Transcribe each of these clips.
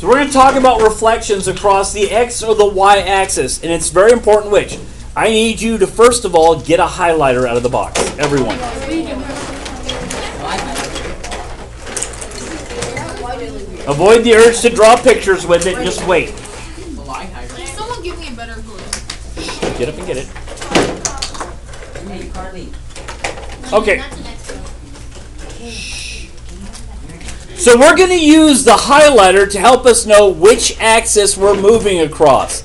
So we're going to talk about reflections across the x or the y axis, and it's very important which. I need you to first of all get a highlighter out of the box, everyone. Avoid the urge to draw pictures with it, just wait. Can someone give me a better glue? Get up and get it. Okay. So we're going to use the highlighter to help us know which axis we're moving across.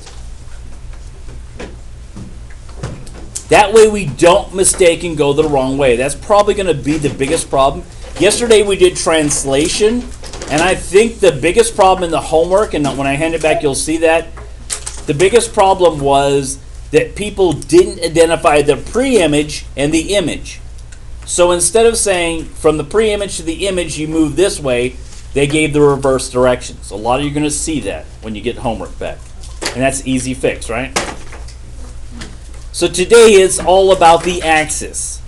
That way we don't mistake and go the wrong way. That's probably going to be the biggest problem. Yesterday we did translation, and I think the biggest problem in the homework, and when I hand it back you'll see that, the biggest problem was that people didn't identify the pre-image and the image. So instead of saying from the pre-image to the image you move this way, they gave the reverse directions. A lot of you are going to see that when you get homework back. And that's easy fix, right? So today is all about the axis.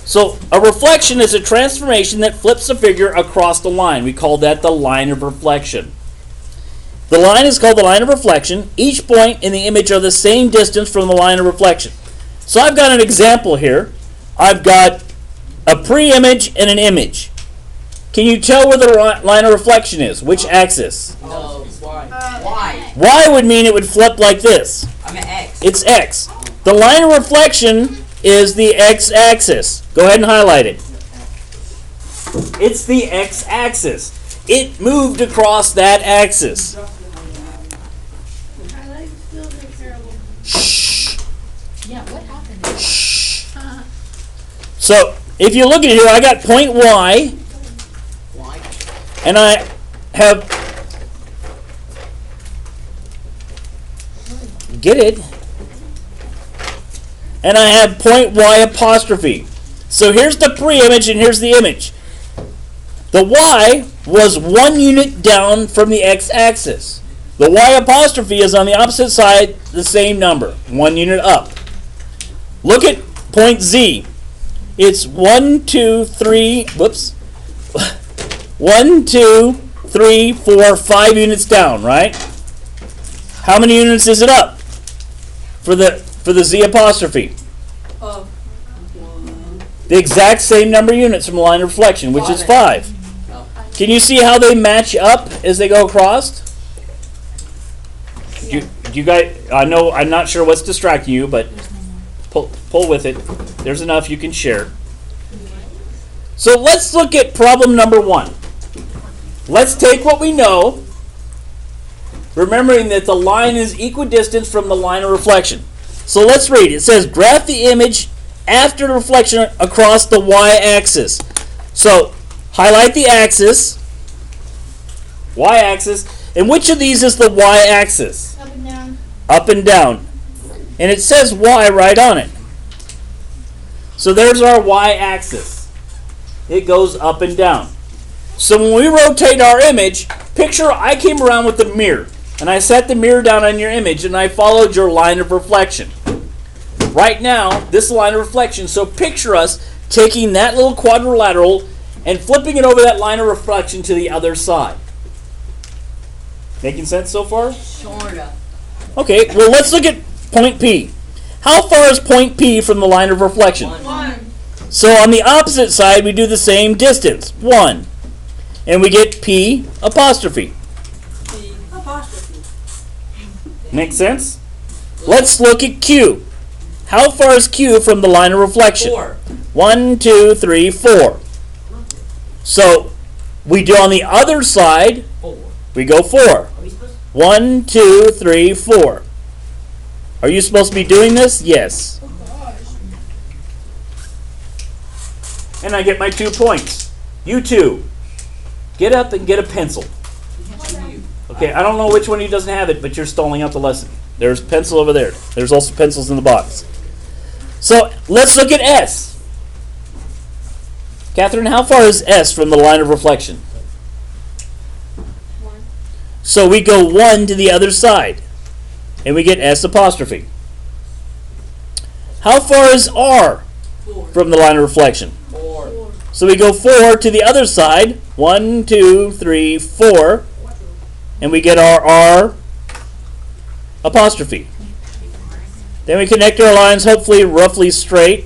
So a reflection is a transformation that flips a figure across the line. We call that the line of reflection. The line is called the line of reflection. Each point in the image are the same distance from the line of reflection. So I've got an example here. I've got a pre-image and an image. Can you tell where the line of reflection is? Which axis? Y. Y would mean it would flip like this. X. It's X. The line of reflection is the x-axis. Go ahead and highlight it. It's the x-axis. It moved across that axis. Shh. Yeah, what happened? Shh. So, if you look at it here, I got point Y, and I have, get it? And I have point Y apostrophe. So here's the pre-image and here's the image. The Y was 1 unit down from the x-axis. The Y apostrophe is on the opposite side, the same number, 1 unit up. Look at point Z. It's 1, 2, 3, whoops. 1, 2, 3, 4, 5 units down, right? How many units is it up for the Z apostrophe? The exact same number of units from the line of reflection, which is 5. Can you see how they match up as they go across? You guys, I know I'm not sure what's distracting you, but pull with it. There's enough you can share. So let's look at problem number 1. Let's take what we know, remembering that the line is equidistant from the line of reflection. So let's read. It says, graph the image after the reflection across the y-axis. So highlight the axis, y-axis, and which of these is the y-axis? Up and down. Up and down. And it says y right on it. So there's our y-axis. It goes up and down. So when we rotate our image, picture I came around with the mirror, and I set the mirror down on your image, and I followed your line of reflection. Right now, this line of reflection, so picture us taking that little quadrilateral and flipping it over that line of reflection to the other side. Making sense so far? Sorta. Okay, well let's look at point P. How far is point P from the line of reflection? 1. So on the opposite side, we do the same distance, 1. And we get P apostrophe. P apostrophe. Make sense? Let's look at Q. How far is Q from the line of reflection? 4. 1, 2, 3, 4. So we do on the other side, 4. we go 4. 1, 2, 3, 4. Are you supposed to be doing this? Yes. And I get my 2 points. You two, get up and get a pencil. Okay, I don't know which one of you doesn't have it, but you're stalling out the lesson. There's a pencil over there. There's also pencils in the box. So let's look at S. Catherine, how far is S from the line of reflection? 1. So we go 1 to the other side, and we get S apostrophe. How far is R 4. from the line of reflection? 4. So we go 4 to the other side. 1, 2, 3, 4. and we get our R apostrophe. Then we connect our lines, hopefully roughly straight.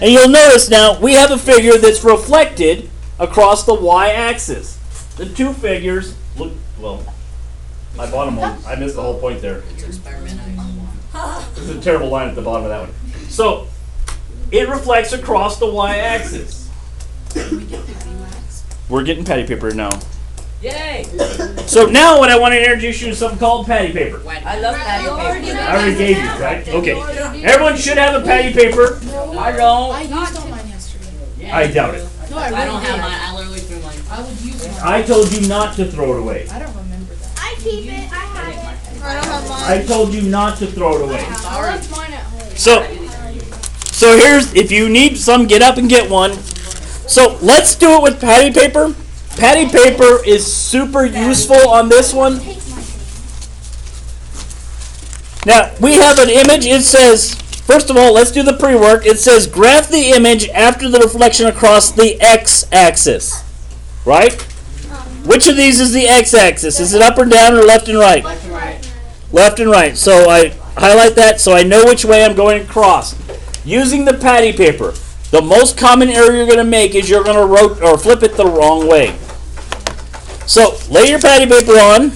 And you'll notice now we have a figure that's reflected across the y-axis. The two figures look, well, my bottom one, I missed the whole point there. It's experimental. There's a terrible line at the bottom of that one. So it reflects across the y-axis. We're getting patty paper now. Yay! So now what I want to introduce you to something called patty paper. I love patty paper. I already gave you, right? Okay. Everyone should have a patty paper. I don't. I used all mine yesterday. I doubt it. No, I really don't have did. mine. I literally threw mine. I would use mine. I told you not to throw it away. I don't remember that. I keep it. I have it. I don't have mine. I told you not to throw it away. I left mine at home. So here's, if you need some, get up and get one. So let's do it with patty paper. Patty paper is super useful on this one. Now, we have an image. It says, first of all, let's do the pre-work. It says graph the image after the reflection across the x-axis. Right? Which of these is the x-axis? Is it up or down or left and right? Left and right. Left and right. So I highlight that so I know which way I'm going across. Using the patty paper, the most common error you're going to make is you're going to rotate or flip it the wrong way. So lay your patty paper on.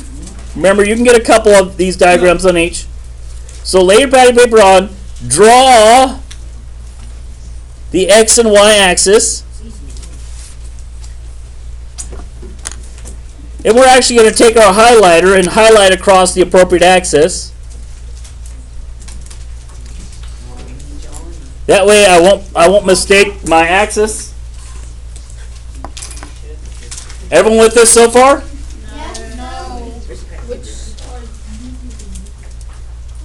Remember, you can get a couple of these diagrams on each. So lay your patty paper on. Draw the x and y axis. And we're actually going to take our highlighter and highlight across the appropriate axis. That way I won't mistake my axis. Everyone with this so far? No. Which?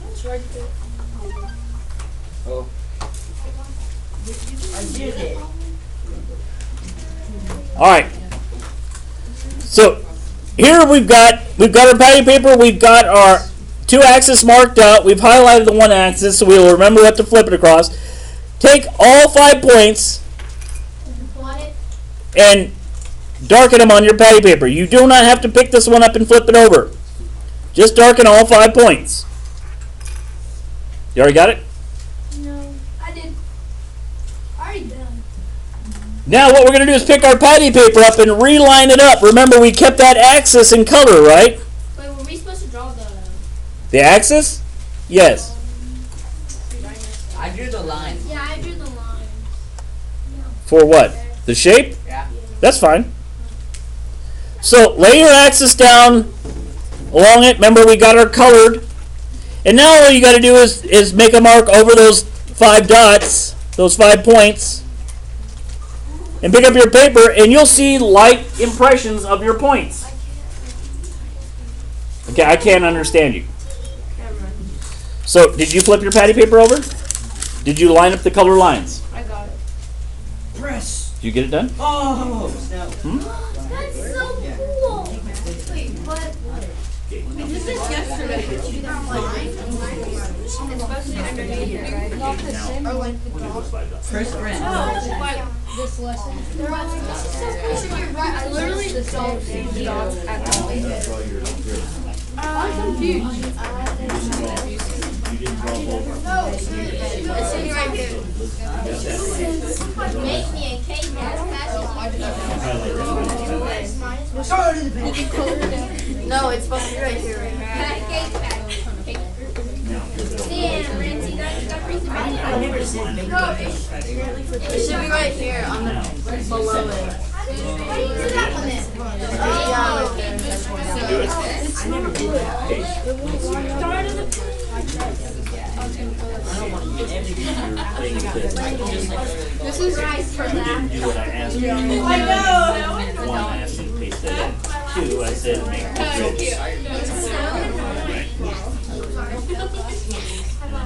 It's right there. Oh. I did it. All right. So here we've got our patty paper. We've got our two axes marked out. We've highlighted the one axis, so we'll remember what to flip it across. Take all 5 points and darken them on your patty paper. You do not have to pick this one up and flip it over. Just darken all 5 points. You already got it? No, I did. Already done. Now what we're going to do is pick our patty paper up and reline it up. Remember, we kept that axis in color, right? Wait, were we supposed to draw The axis? Yes. I drew the line. Yeah, I drew the line. For what? The shape? Yeah. That's fine. So lay your axis down along it. Remember, we got our colored. And now all you got to do is make a mark over those 5 dots, those 5 points, and pick up your paper, and you'll see light impressions of your points. Okay, I can't understand you. So, did you flip your patty paper over? Did you line up the color lines? I got it. Press. Did you get it done? Oh. No. That's so cool. Wait, what? This is yesterday. Especially underneath, right? Not the same. Or like the dog. Press print. This lesson. I literally don't see the dogs at all. I'm confused. It's sitting right here. Make me a cake that's No, it's supposed to be right here. Damn, Randy, that's No, it should be right here on the below it. How do you do that one then? This is right for that. Do what I asked you. I know. 1, I asked you to paste that in. 2, I said make the grids.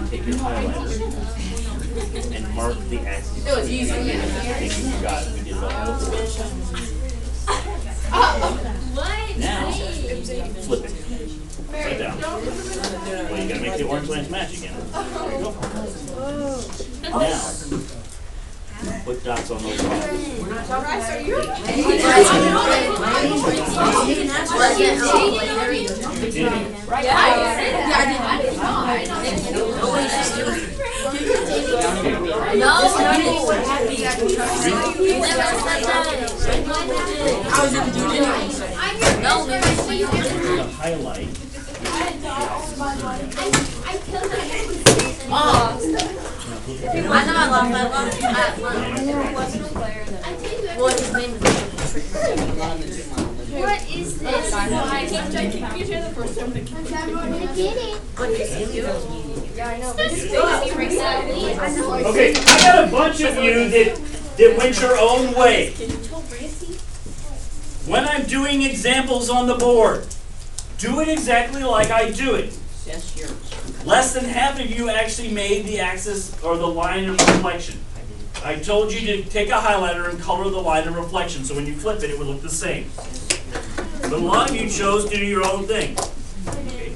Take your highlighter and mark the axis. It was easy. I think you forgot. We did it all before. What? Now, flip it. Right down. Well, you gotta make the orange lines match again. There you go. Now, put dots on those lines. Highlight. I know I lost my What his name is? What is this? I can't try to computer the first time. I get it. What is it? Yeah, I know. Okay, I got a bunch of you that went your own way. When I'm doing examples on the board, do it exactly like I do it. Yes, yours. Less than half of you actually made the axis or the line of reflection. I told you to take a highlighter and color the line of reflection so when you flip it, it would look the same. But a lot of you chose to do your own thing. Okay.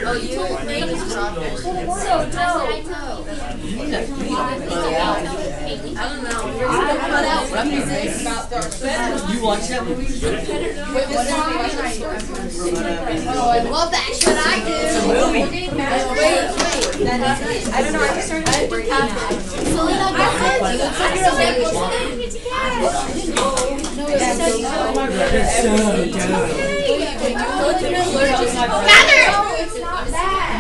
Oh, you made this progress. So, no. I don't know. You watch that movie? Oh, I love that shit I do. It's a movie. Wait. I don't know. I just started breaking out. Selena, it's not bad.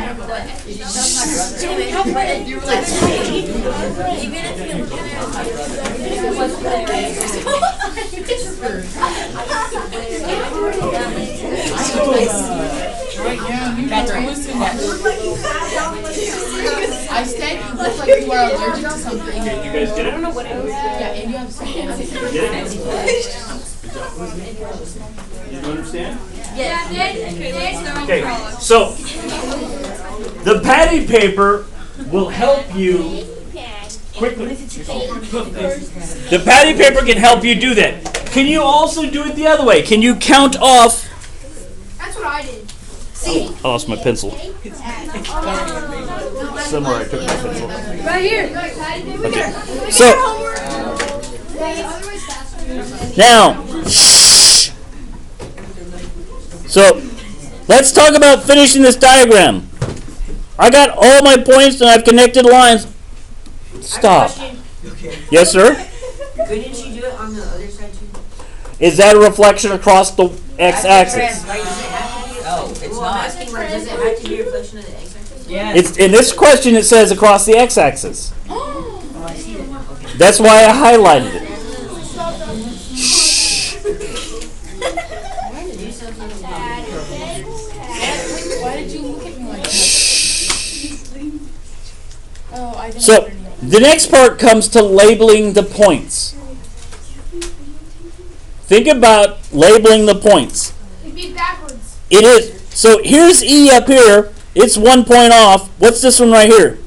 I said you look like you are allergic to something. Okay, you guys get it? I don't know what it is. Yeah, and you have something. You understand? Yeah. Okay, so the patty paper will help you quickly. The patty paper can help you do that. Can you also do it the other way? Can you count off? That's what I did. Oh, I lost my pencil. Somewhere I took my pencil. Right here. Okay. So now, so let's talk about finishing this diagram. I got all my points and I've connected lines. Stop. Yes, sir? Couldn't she do it on the other side too? Is that a reflection across the x-axis? Oh, it's not. Does it have to be a reflection of the x-axis? Yeah. It's in this question. It says across the x-axis. Oh, I see it. Okay. That's why I highlighted it. Shh. Why did you look at me like that? Oh, I didn't. So the next part comes to labeling the points. Think about labeling the points. It'd be backwards. It is. So here's E up here. It's 1 point off. What's this one right here?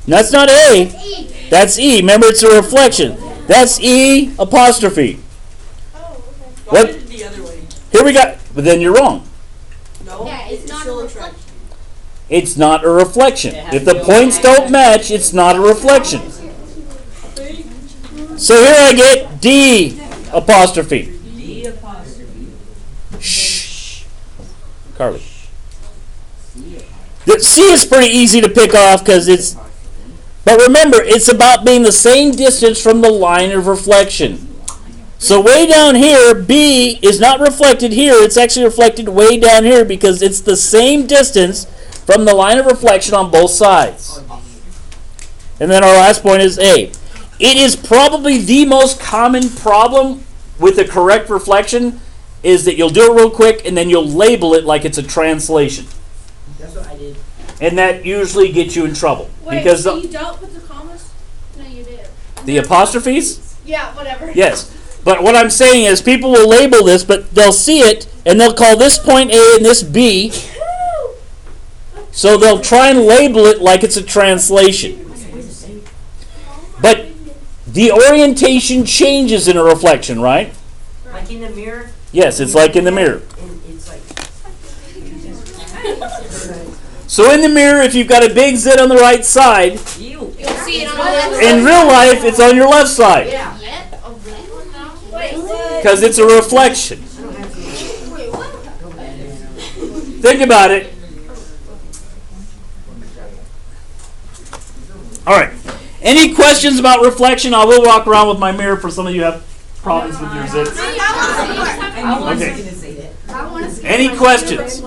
That's not A. That's E. Remember, it's a reflection. That's E apostrophe. What? The other way. Here we got. But then you're wrong. No. Yeah, it's not a reflection. It's not a reflection. If the points don't match, it's not a reflection. So here I get D apostrophe. D apostrophe. Shh. Carly. The C is pretty easy to pick off because it's. But remember, it's about being the same distance from the line of reflection. So way down here, B is not reflected here. It's actually reflected way down here because it's the same distance from the line of reflection on both sides. And then our last point is A. It is probably the most common problem with the correct reflection is that you'll do it real quick and then you'll label it like it's a translation. That's what I did. And that usually gets you in trouble. Wait, Because so you don't put the commas? No, you did. the apostrophes? Yeah, whatever. Yes. But what I'm saying is people will label this, but they'll see it, and they'll call this point A and this B. So they'll try and label it like it's a translation. But the orientation changes in a reflection, right? Like in the mirror, Yes, it's like in the mirror. and it's like, So in the mirror, if you've got a big Z on the right side, you. You'll see it on the left. in real life, it's on your left side. Yeah. Because it's a reflection. Think about it. All right. Any questions about reflection? I will walk around with my mirror for some of you who have problems with your zits. Okay. Any questions?